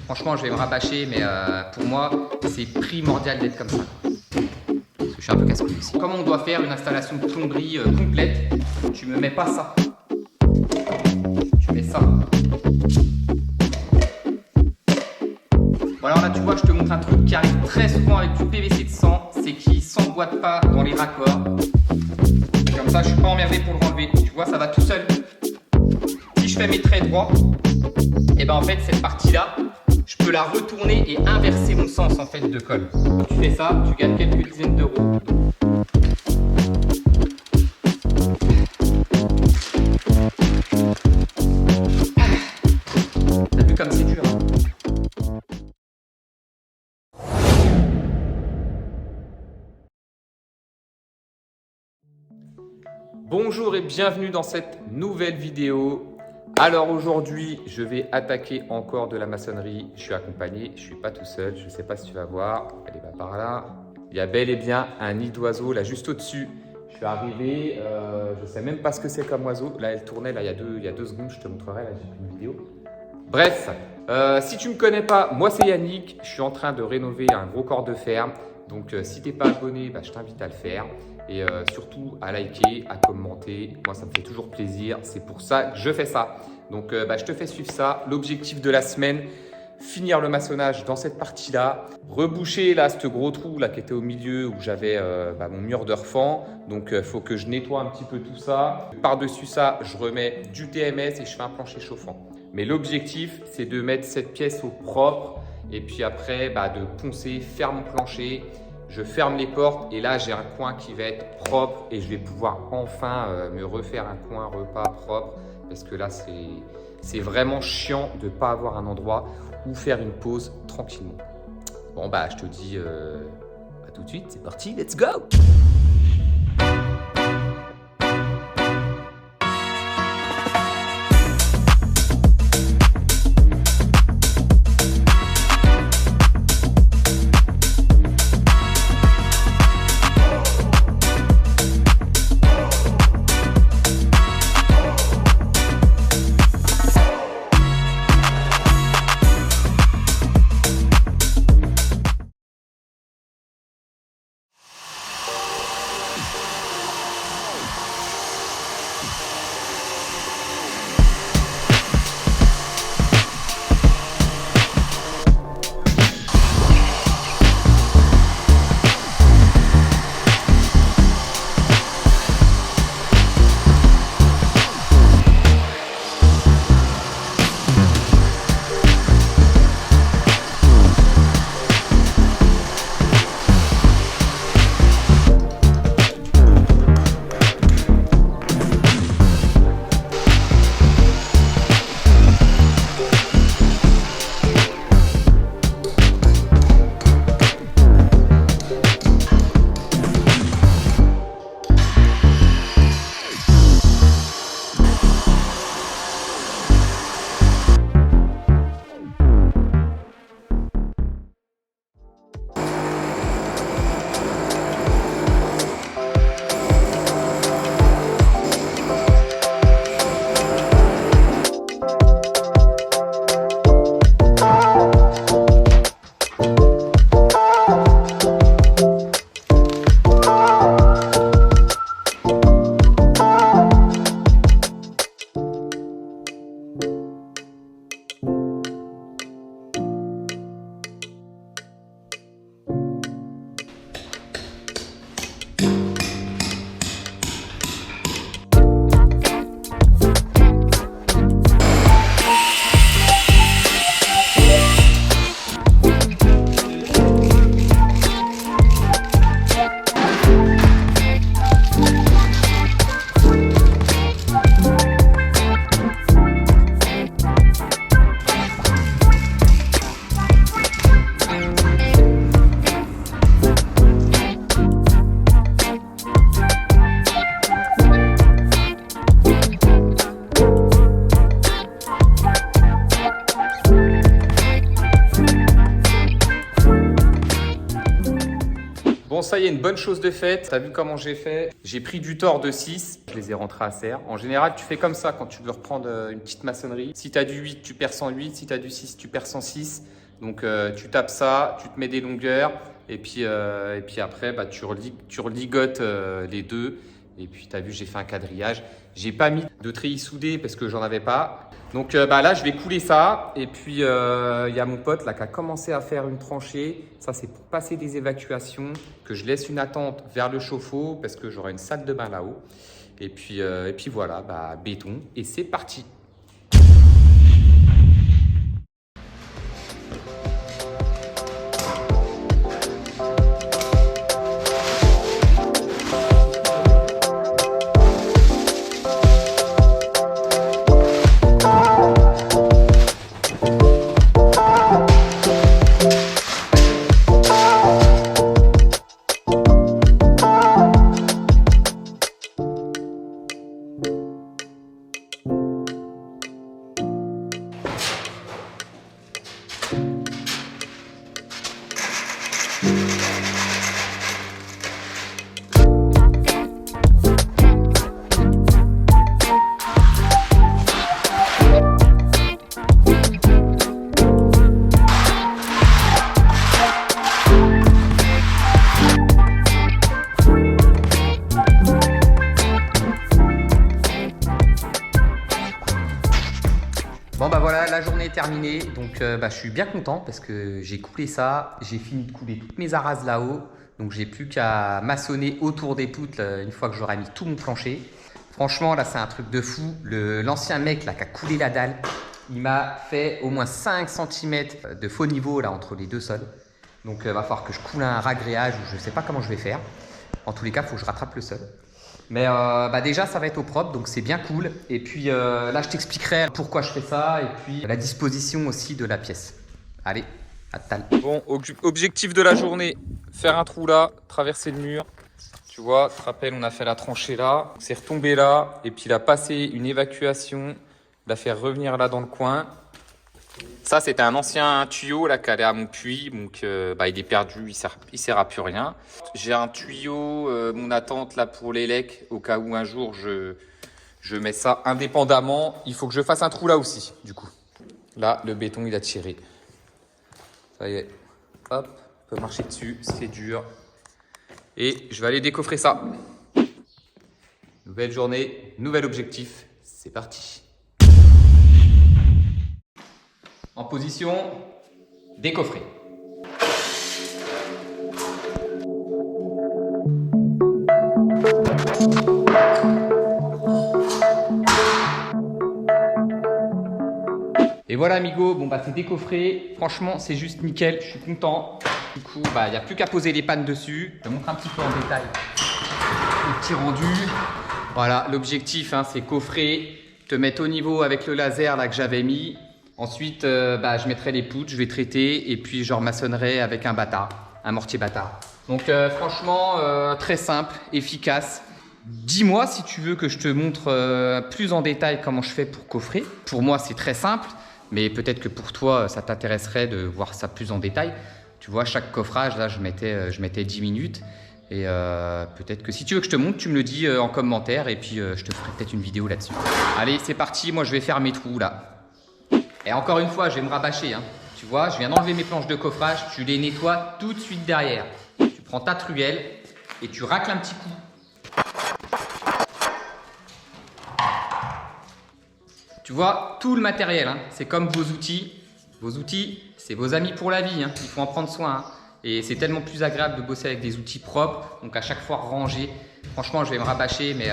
Franchement, je vais me rabâcher, mais pour moi, c'est primordial d'être comme ça. Parce que je suis un peu casse-couille ici. Comment on doit faire une installation de plomberie complète, tu me mets pas ça. Tu mets ça. Bon alors là, tu vois, je te montre un truc qui arrive très souvent avec du PVC de 100, c'est qu'il s'emboîte pas dans les raccords. Comme ça, je suis pas emmerdé pour le renlever. Tu vois, ça va tout seul. Si je fais mes traits droits, et ben en fait, cette partie-là, je peux la retourner et inverser mon sens en fait de colle. Tu fais ça, tu gagnes quelques dizaines d'euros. T'as vu comme c'est dur, hein? Bonjour et bienvenue dans cette nouvelle vidéo. Alors aujourd'hui, je vais attaquer encore de la maçonnerie. Je suis accompagné, je ne suis pas tout seul. Je ne sais pas si tu vas voir. Elle est par là. Il y a bel et bien un nid d'oiseau là juste au-dessus. Je suis arrivé, je ne sais même pas ce que c'est comme oiseau. Là, elle tournait là, il y a deux secondes. Je te montrerai, là j'ai pris une vidéo. Bref, si tu ne me connais pas, moi c'est Yannick. Je suis en train de rénover un gros corps de ferme. Donc si tu n'es pas abonné, je t'invite à le faire. Et surtout à liker, à commenter. Moi, ça me fait toujours plaisir. C'est pour ça que je fais ça. Donc, je te fais suivre ça. L'objectif de la semaine, finir le maçonnage dans cette partie-là. Reboucher là, ce gros trou là qui était au milieu où j'avais mon mur de refend. Donc, il faut que je nettoie un petit peu tout ça. Par-dessus ça, je remets du TMS et je fais un plancher chauffant. Mais l'objectif, c'est de mettre cette pièce au propre. Et puis après, de poncer, faire mon plancher. Je ferme les portes et là, j'ai un coin qui va être propre et je vais pouvoir enfin me refaire un coin repas propre parce que là, c'est vraiment chiant de ne pas avoir un endroit où faire une pause tranquillement. Bon, je te dis à tout de suite. C'est parti, let's go! ça y est, une bonne chose de faite. Tu as vu comment j'ai fait? J'ai pris du tord de 6, je les ai rentrés à serre. En général, tu fais comme ça quand tu veux reprendre une petite maçonnerie. Si tu as du 8, tu perds 108. Si tu as du 6, tu perds 106. Donc, tu tapes ça, tu te mets des longueurs. Et puis après, bah, tu religotes les deux. Et puis, tu as vu, j'ai fait un quadrillage. J'ai pas mis de treillis soudés parce que j'en avais pas. Donc bah, là, je vais couler ça. Et puis, il y a mon pote là qui a commencé à faire une tranchée. Ça, c'est pour passer des évacuations, que je laisse une attente vers le chauffe-eau parce que j'aurai une salle de bain là-haut. Et puis voilà, bah, béton. Et c'est parti. Bon bah voilà, la journée est terminée, donc je suis bien content parce que j'ai coulé ça, j'ai fini de couler toutes mes arases là-haut, donc j'ai plus qu'à maçonner autour des poutres une fois que j'aurai mis tout mon plancher. Franchement là c'est un truc de fou, l'ancien mec là qui a coulé la dalle, il m'a fait au moins 5 cm de faux niveau là entre les deux sols, donc va falloir que je coule un ragréage ou je sais pas comment je vais faire. En tous les cas, il faut que je rattrape le sol. Mais bah déjà, ça va être au propre, donc c'est bien cool. Et puis là, je t'expliquerai pourquoi je fais ça et puis la disposition aussi de la pièce. Allez, à tout à l'heure. Bon, objectif de la journée, faire un trou là, traverser le mur. Tu vois, tu te rappelles, on a fait la tranchée là, c'est retombé là, et puis il a passé une évacuation, la faire revenir là dans le coin. Ça, c'était un ancien tuyau là, qui allait à mon puits, donc bah, il est perdu, il sert à plus rien. J'ai un tuyau, mon attente là pour les lecs, au cas où un jour je mets ça indépendamment. Il faut que je fasse un trou là aussi, du coup. Là, le béton, il a tiré. Ça y est, hop, on peut marcher dessus, c'est dur. Et je vais aller décoffrer ça. Nouvelle journée, nouvel objectif, c'est parti. En position décoffrée. Et voilà amigo, bon bah c'est décoffré, franchement c'est juste nickel, je suis content. Du coup bah il n'y a plus qu'à poser les pannes dessus. Je te montre un petit peu en détail le petit rendu. Voilà, l'objectif hein, c'est coffrer, te mettre au niveau avec le laser là que j'avais mis. Ensuite, je mettrai les poutres, je vais traiter et puis je remaçonnerai avec un bâtard, un mortier bâtard. Donc franchement, très simple, efficace. Dis-moi si tu veux que je te montre plus en détail comment je fais pour coffrer. Pour moi, c'est très simple, mais peut-être que pour toi, ça t'intéresserait de voir ça plus en détail. Tu vois, chaque coffrage, là, je mettais 10 minutes. Et peut-être que si tu veux que je te montre, tu me le dis en commentaire et puis je te ferai peut-être une vidéo là-dessus. Allez, c'est parti, moi je vais faire mes trous là. Et encore une fois, je vais me rabâcher. Hein. Tu vois, je viens d'enlever mes planches de coffrage. Tu les nettoies tout de suite derrière. Tu prends ta truelle et tu racles un petit coup. Tu vois, tout le matériel, hein, c'est comme vos outils. Vos outils, c'est vos amis pour la vie. Hein. Il faut en prendre soin. Hein. Et c'est tellement plus agréable de bosser avec des outils propres. Donc à chaque fois rangés. Franchement, je vais me rabâcher. Mais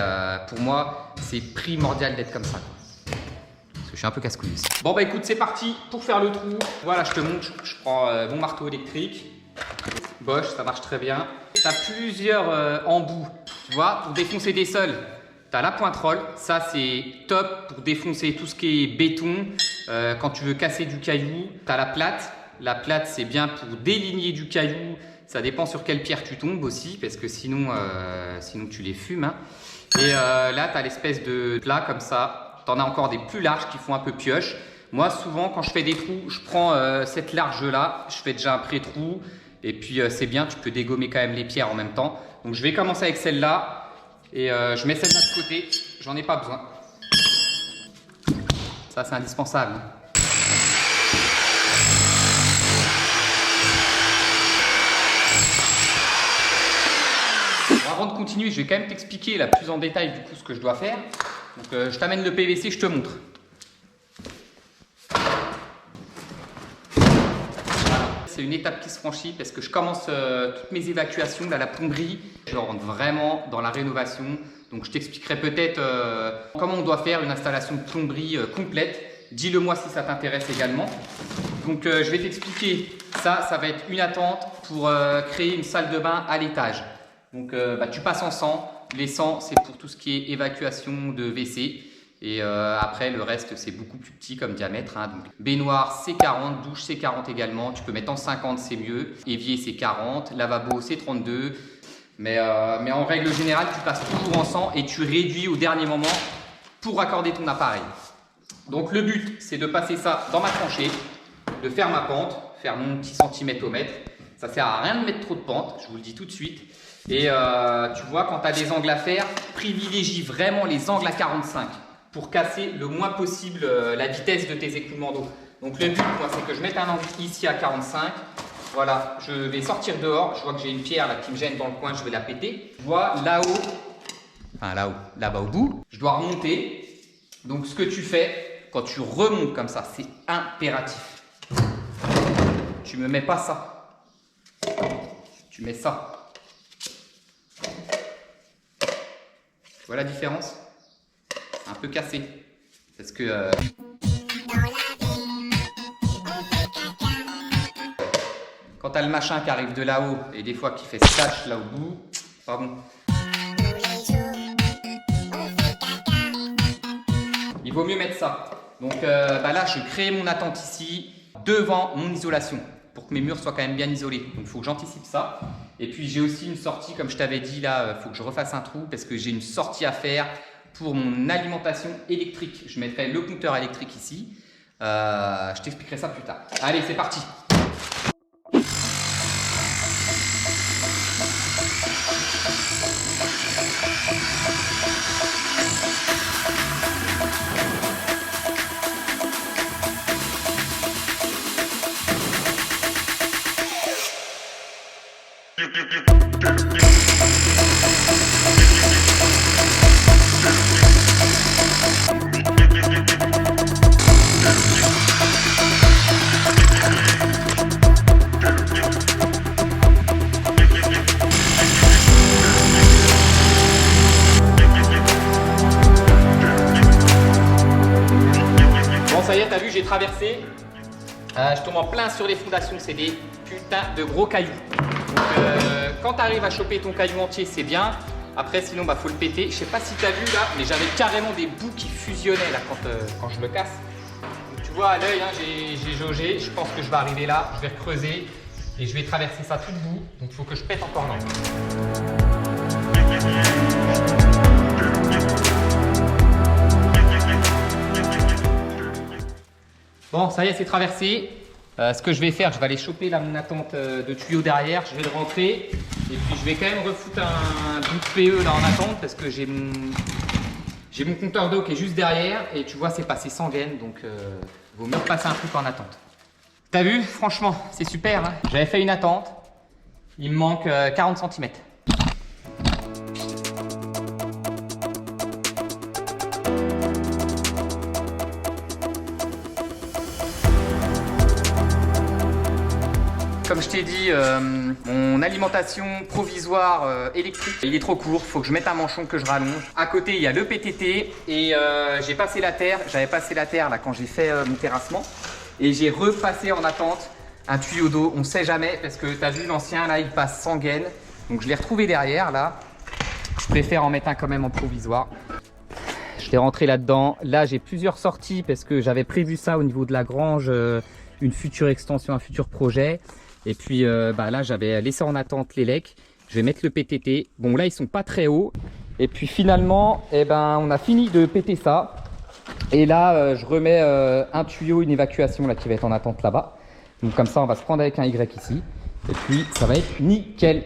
pour moi, c'est primordial d'être comme ça. Quoi. Je suis un peu casse-couille aussi. Bon bah écoute, c'est parti pour faire le trou. Voilà, je te montre, je prends mon marteau électrique. Bosch, ça marche très bien. Tu as plusieurs embouts, tu vois, pour défoncer des sols. Tu as la pointerolle, ça c'est top pour défoncer tout ce qui est béton. Quand tu veux casser du caillou, tu as la plate. La plate, c'est bien pour déligner du caillou. Ça dépend sur quelle pierre tu tombes aussi, parce que sinon tu les fumes. Hein. Et là, tu as l'espèce de plat comme ça. T'en as encore des plus larges qui font un peu pioche. Moi, souvent, quand je fais des trous, je prends cette large-là. Je fais déjà un pré-trou Et puis c'est bien, tu peux dégommer quand même les pierres en même temps. Donc je vais commencer avec celle-là et je mets celle-là de côté, j'en ai pas besoin. Ça c'est indispensable. Bon, avant de continuer, je vais quand même t'expliquer là plus en détail du coup ce que je dois faire. Donc je t'amène le PVC, je te montre. C'est une étape qui se franchit parce que je commence toutes mes évacuations, là, la plomberie. Je rentre vraiment dans la rénovation. Donc je t'expliquerai peut-être comment on doit faire une installation de plomberie complète. Dis-le moi si ça t'intéresse également. Donc je vais t'expliquer. Ça va être une attente pour créer une salle de bain à l'étage. Donc tu passes en 100. Les 100 c'est pour tout ce qui est évacuation de WC. Et après le reste c'est beaucoup plus petit comme diamètre, hein. Donc baignoire c'est 40, douche c'est 40 également, tu peux mettre en 50 c'est mieux, évier c'est 40, lavabo c'est 32, mais en règle générale tu passes toujours en 100 et tu réduis au dernier moment pour raccorder ton appareil. Donc le but c'est de passer ça dans ma tranchée, de faire ma pente, faire mon petit centimètre au mètre. Ça sert à rien de mettre trop de pente, je vous le dis tout de suite. Et tu vois, quand tu as des angles à faire, privilégie vraiment les angles à 45 pour casser le moins possible la vitesse de tes écoulements d'eau. Donc le but, moi, c'est que je mette un angle ici à 45. Voilà, je vais sortir dehors. Je vois que j'ai une pierre là qui me gêne dans le coin, je vais la péter. Je vois là-haut, enfin là-haut, là-bas au bout, je dois remonter. Donc ce que tu fais, quand tu remontes comme ça, c'est impératif. Tu me mets pas ça. Tu mets ça. Tu vois la différence ? Un peu cassé parce que quand tu as le machin qui arrive de là-haut et des fois qui fait slash là au bout, pas bon. Il vaut mieux mettre ça. Donc là je crée mon attente ici devant mon isolation pour que mes murs soient quand même bien isolés. Donc il faut que j'anticipe ça. Et puis j'ai aussi une sortie, comme je t'avais dit là, il faut que je refasse un trou parce que j'ai une sortie à faire pour mon alimentation électrique. Je mettrai le compteur électrique ici. Je t'expliquerai ça plus tard. Allez, c'est parti. Ça y est, t'as vu, j'ai traversé. Je tombe en plein sur les fondations, c'est des putains de gros cailloux. Donc, quand tu arrives à choper ton caillou entier, c'est bien. Après, sinon, faut le péter. Je sais pas si tu as vu là, mais j'avais carrément des bouts qui fusionnaient là quand je me casse. Donc, tu vois, à l'œil, hein, j'ai jaugé. Je pense que je vais arriver là, je vais creuser et je vais traverser ça tout debout. Donc, il faut que je pète encore là. Bon, ça y est, c'est traversé. Ce que je vais faire, je vais aller choper là mon attente de tuyau derrière, je vais le rentrer et puis je vais quand même refoutre un bout de PE là en attente parce que j'ai mon compteur d'eau qui est juste derrière et tu vois c'est passé sans gaine donc vaut mieux passer un truc en attente. T'as vu, franchement c'est super, hein. J'avais fait une attente, il me manque 40 cm. Comme je t'ai dit, mon alimentation provisoire électrique, il est trop court, il faut que je mette un manchon que je rallonge. À côté, il y a le PTT et j'ai passé la terre. J'avais passé la terre là quand j'ai fait mon terrassement et j'ai repassé en attente un tuyau d'eau. On ne sait jamais parce que tu as vu l'ancien là, il passe sans gaine. Donc je l'ai retrouvé derrière là. Je préfère en mettre un quand même en provisoire. Je l'ai rentré là-dedans. Là, j'ai plusieurs sorties parce que j'avais prévu ça au niveau de la grange, une future extension, un futur projet. Et puis là, j'avais laissé en attente les lecs. Je vais mettre le PTT. Bon, là, ils sont pas très hauts. Et puis finalement, on a fini de péter ça. Et là, je remets un tuyau, une évacuation là, qui va être en attente là-bas. Donc comme ça, on va se prendre avec un Y ici. Et puis ça va être nickel.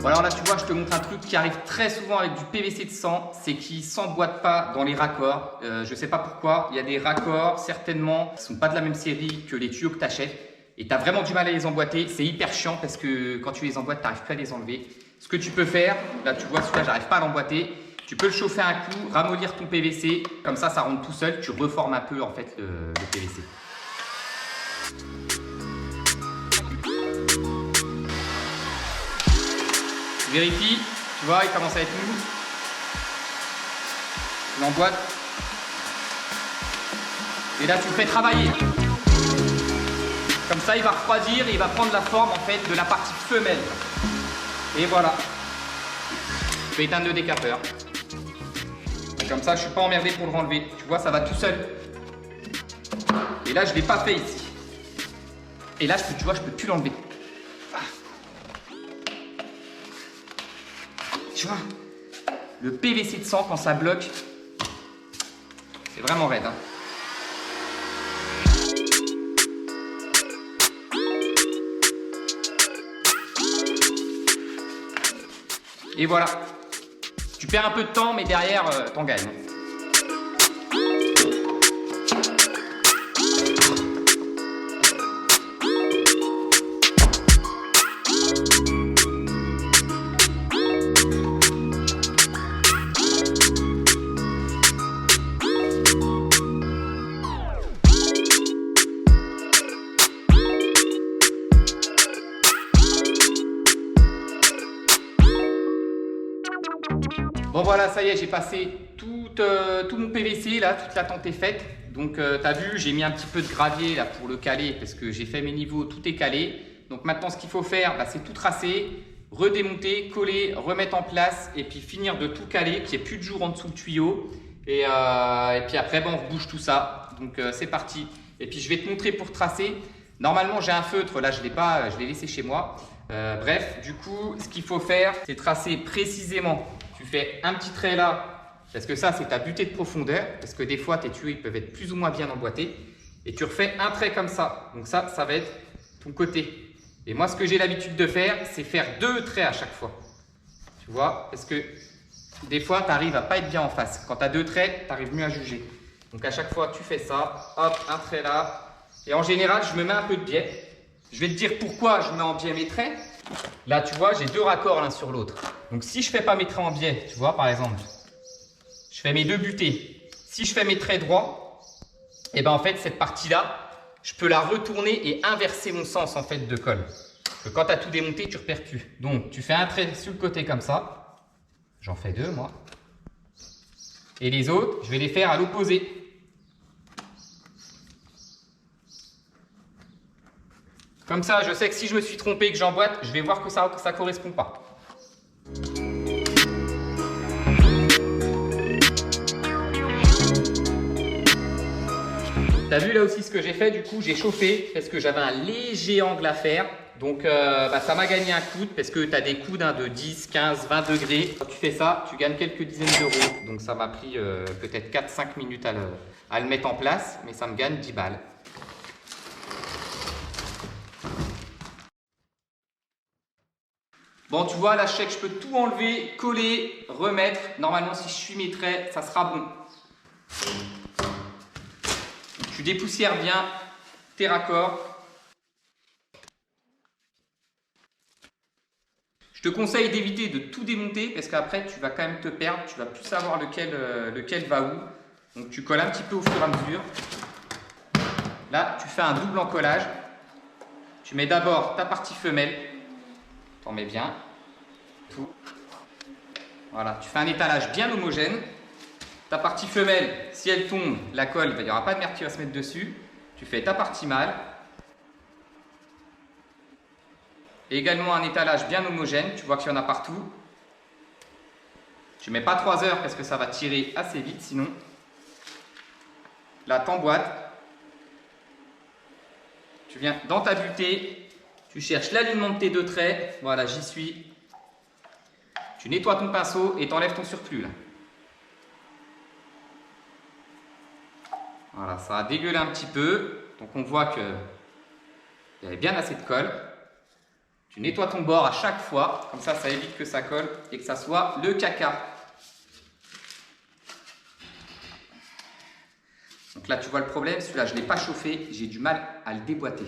Alors là, tu vois, je te montre un truc qui arrive très souvent avec du PVC de 100, c'est qu'il ne s'emboîte pas dans les raccords. Je ne sais pas pourquoi, il y a des raccords certainement qui ne sont pas de la même série que les tuyaux que tu achètes et tu as vraiment du mal à les emboîter. C'est hyper chiant parce que quand tu les emboîtes, tu n'arrives plus à les enlever. Ce que tu peux faire, là tu vois, celui-là, j'arrive pas à l'emboîter. Tu peux le chauffer un coup, ramollir ton PVC, comme ça rentre tout seul, tu reformes un peu en fait le PVC. Tu vérifies, tu vois, il commence à être mou. Tu l'emboîtes. Et là, tu le fais travailler. Comme ça, il va refroidir et il va prendre la forme en fait de la partie femelle. Et voilà. Je vais éteindre le décapeur. Et comme ça, je ne suis pas emmerdé pour le renlever. Tu vois, ça va tout seul. Et là, je ne l'ai pas fait ici. Et là, tu vois, je ne peux plus l'enlever. Tu vois, le PVC de 100 quand ça bloque, c'est vraiment raide. Hein. Et voilà. Tu perds un peu de temps, mais derrière, t'en gagnes. Bon voilà, ça y est, j'ai passé tout mon PVC, là, toute la tente est faite. Donc tu as vu, j'ai mis un petit peu de gravier là pour le caler parce que j'ai fait mes niveaux, tout est calé. Donc maintenant ce qu'il faut faire, c'est tout tracer, redémonter, coller, remettre en place et puis finir de tout caler, qu'il n'y ait plus de jour en dessous le tuyau. Et puis après, on rebouge tout ça. Donc c'est parti. Et puis je vais te montrer pour tracer. Normalement j'ai un feutre, là je l'ai laissé chez moi. Bref, du coup, ce qu'il faut faire, c'est tracer précisément. Tu fais un petit trait là, parce que ça, c'est ta butée de profondeur, parce que des fois, tes tuyaux ils peuvent être plus ou moins bien emboîtés. Et tu refais un trait comme ça. Donc ça va être ton côté. Et moi, ce que j'ai l'habitude de faire, c'est faire 2 traits à chaque fois. Tu vois, parce que des fois, tu arrives à pas être bien en face. Quand tu as 2 traits, tu arrives mieux à juger. Donc à chaque fois, tu fais ça. Hop, un trait là. Et en général, je me mets un peu de biais. Je vais te dire pourquoi je mets en biais mes traits. Là, tu vois, j'ai 2 raccords l'un sur l'autre. Donc, si je ne fais pas mes traits en biais, tu vois, par exemple, je fais mes 2 butées. Si je fais mes traits droits, et ben en fait, cette partie-là, je peux la retourner et inverser mon sens en fait de colle. Parce que quand tu as tout démonté, tu ne repères plus. Donc, tu fais un trait sur le côté comme ça. J'en fais 2, moi. Et les autres, je vais les faire à l'opposé. Comme ça, je sais que si je me suis trompé et que j'emboîte, je vais voir que ça ne correspond pas. T'as vu là aussi ce que j'ai fait, du coup j'ai chauffé parce que j'avais un léger angle à faire. Donc ça m'a gagné un coude parce que tu as des coudes de 10, 15, 20 degrés. Quand tu fais ça, tu gagnes quelques dizaines d'euros. Donc ça m'a pris peut-être 4-5 minutes à le mettre en place, mais ça me gagne 10 balles. Bon, tu vois, là, je sais que je peux tout enlever, coller, remettre. Normalement, si je suis mes traits, ça sera bon. Tu dépoussières bien tes raccords. Je te conseille d'éviter de tout démonter parce qu'après, tu vas quand même te perdre. Tu vas plus savoir lequel va où. Donc, tu colles un petit peu au fur et à mesure. Là, tu fais un double encollage. Tu mets d'abord ta partie femelle. T'en mets bien. Tout. Voilà, tu fais un étalage bien homogène. Ta partie femelle, si elle tombe, la colle, il n'y aura pas de merde qui va se mettre dessus. Tu fais ta partie mâle. Et également un étalage bien homogène, tu vois qu'il y en a partout. Tu ne mets pas 3 heures parce que ça va tirer assez vite sinon. Là, t'emboîtes. Tu viens dans ta butée, tu cherches l'alignement de tes deux traits. Voilà, j'y suis. Tu nettoies ton pinceau et t'enlèves ton surplus là. Voilà, ça a dégueulé un petit peu. Donc on voit qu'il y avait bien assez de colle. Tu nettoies ton bord à chaque fois, comme ça évite que ça colle et que ça soit le caca. Donc là, tu vois le problème, celui-là, je ne l'ai pas chauffé, j'ai du mal à le déboîter.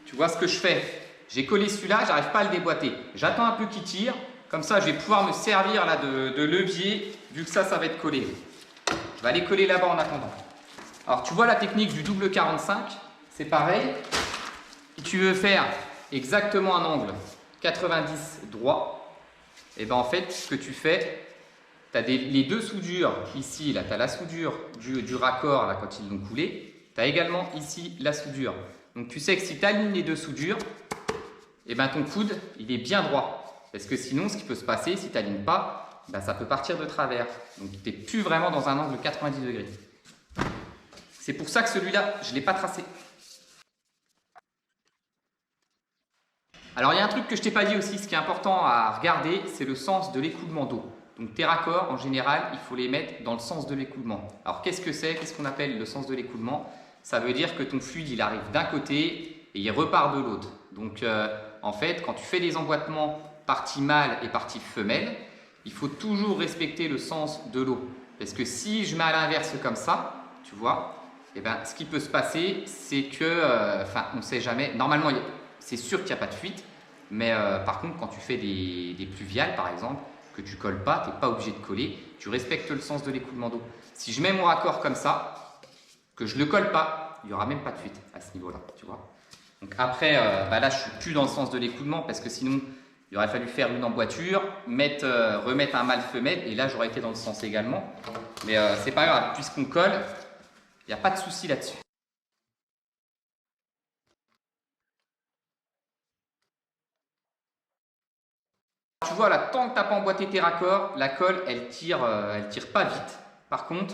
Tu vois ce que je fais? J'ai collé celui-là, j'arrive pas à le déboîter. J'attends un peu qu'il tire, comme ça, je vais pouvoir me servir là de levier, vu que ça va être collé. Je vais aller coller là-bas en attendant. Alors, tu vois la technique du double 45, c'est pareil. Si tu veux faire exactement un angle 90 droit, et ben en fait ce que tu fais, tu as les deux soudures ici, là tu as la soudure du raccord là, quand ils l'ont coulé, tu as également ici la soudure. Donc tu sais que si tu alignes les deux soudures, et ben ton coude il est bien droit. Parce que sinon ce qui peut se passer si tu n'alignes pas, ben, ça peut partir de travers. Donc tu n'es plus vraiment dans un angle 90 degrés. C'est pour ça que celui-là, je ne l'ai pas tracé. Alors il y a un truc que je t'ai pas dit aussi, ce qui est important à regarder, c'est le sens de l'écoulement d'eau. Donc tes raccords, en général, il faut les mettre dans le sens de l'écoulement. Alors qu'est-ce que c'est? Qu'est-ce qu'on appelle le sens de l'écoulement? Ça veut dire que ton fluide, il arrive d'un côté et il repart de l'autre. Donc en fait, quand tu fais des emboîtements partie mâle et partie femelle, il faut toujours respecter le sens de l'eau. Parce que si je mets à l'inverse comme ça, tu vois, eh ben, ce qui peut se passer, c'est que, on ne sait jamais, normalement, c'est sûr qu'il n'y a pas de fuite, mais par contre, quand tu fais des pluviales, par exemple, que tu ne colles pas, tu n'es pas obligé de coller, tu respectes le sens de l'écoulement d'eau. Si je mets mon raccord comme ça, que je ne le colle pas, il n'y aura même pas de fuite à ce niveau-là, tu vois. Donc après, là, je ne suis plus dans le sens de l'écoulement, parce que sinon, il aurait fallu faire une emboîture, remettre un mâle-femelle, et là, j'aurais été dans le sens également. Mais c'est pas grave, puisqu'on colle, il n'y a pas de souci là-dessus. Tu vois là, tant que tu n'as pas emboîté tes raccords, la colle, elle tire pas vite. Par contre,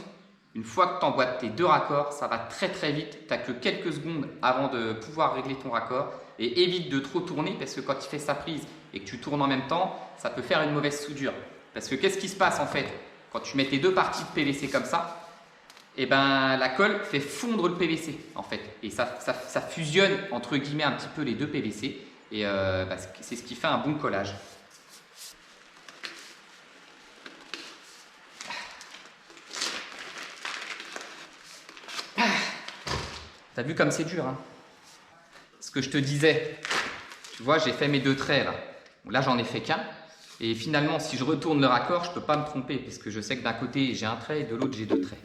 une fois que tu emboîtes tes deux raccords, ça va très très vite. Tu n'as que quelques secondes avant de pouvoir régler ton raccord. Et évite de trop tourner parce que quand tu fais sa prise et que tu tournes en même temps, ça peut faire une mauvaise soudure. Parce que qu'est-ce qui se passe en fait quand tu mets tes deux parties de PVC comme ça? Et ben la colle fait fondre le PVC en fait. Et ça fusionne entre guillemets un petit peu les deux PVC. Et c'est ce qui fait un bon collage. T'as vu comme c'est dur, hein? Ce que je te disais, tu vois, j'ai fait mes deux traits là. Là, j'en ai fait qu'un. Et finalement, si je retourne le raccord, je ne peux pas me tromper parce que je sais que d'un côté, j'ai un trait et de l'autre, j'ai deux traits.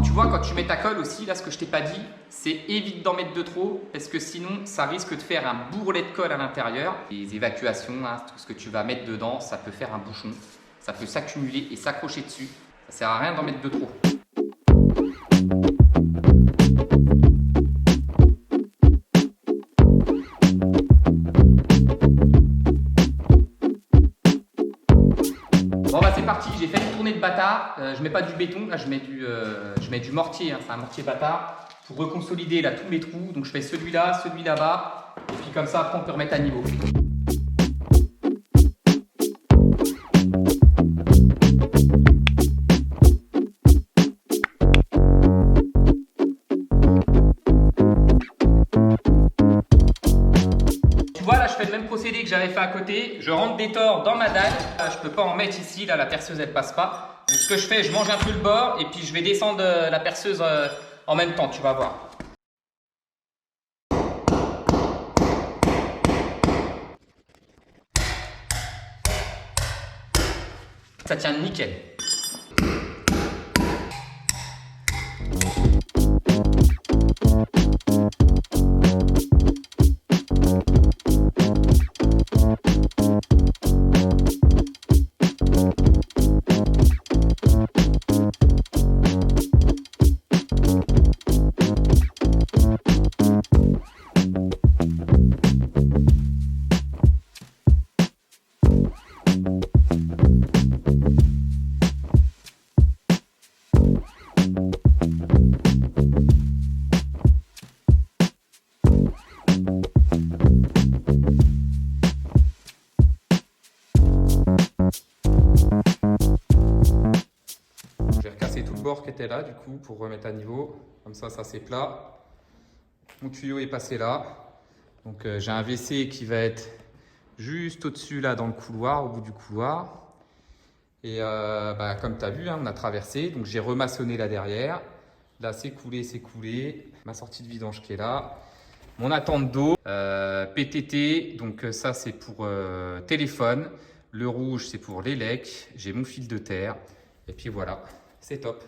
Tu vois, quand tu mets ta colle aussi, là, ce que je t'ai pas dit, c'est évite d'en mettre de trop parce que sinon, ça risque de faire un bourrelet de colle à l'intérieur. Les évacuations, hein, tout ce que tu vas mettre dedans, ça peut faire un bouchon. Ça peut s'accumuler et s'accrocher dessus. Ça sert à rien d'en mettre de trop. je mets pas du béton, là je mets du mortier, hein, c'est un mortier bâtard, pour reconsolider là tous mes trous. Donc je fais celui là-bas, et puis comme ça après on peut remettre à niveau. Je fais le même procédé que j'avais fait à côté. Je rentre des tors dans ma dalle. Je peux pas en mettre ici, là la perceuse elle passe pas. Donc ce que je fais, je mange un peu le bord et puis je vais descendre la perceuse en même temps, tu vas voir. Ça tient nickel. Tout le bord qui était là du coup pour remettre à niveau, comme ça c'est plat. Mon tuyau est passé là, donc j'ai un WC qui va être juste au dessus là dans le couloir, au bout du couloir, et comme tu as vu, hein, on a traversé, donc j'ai remaçonné là derrière, là c'est coulé, ma sortie de vidange qui est là, mon attente d'eau, PTT, donc ça c'est pour téléphone, le rouge c'est pour l'élec, j'ai mon fil de terre, et puis voilà. C'est top.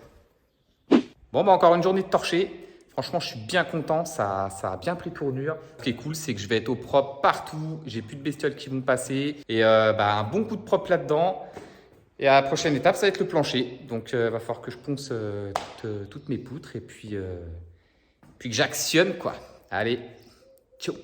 Bon, encore une journée de torché. Franchement, je suis bien content. Ça a bien pris tournure. Ce qui est cool, c'est que je vais être au propre partout. J'ai plus de bestioles qui vont passer. Et un bon coup de propre là-dedans. Et à la prochaine étape, ça va être le plancher. Donc, va falloir que je ponce toutes mes poutres. Et puis que j'actionne, quoi. Allez, ciao.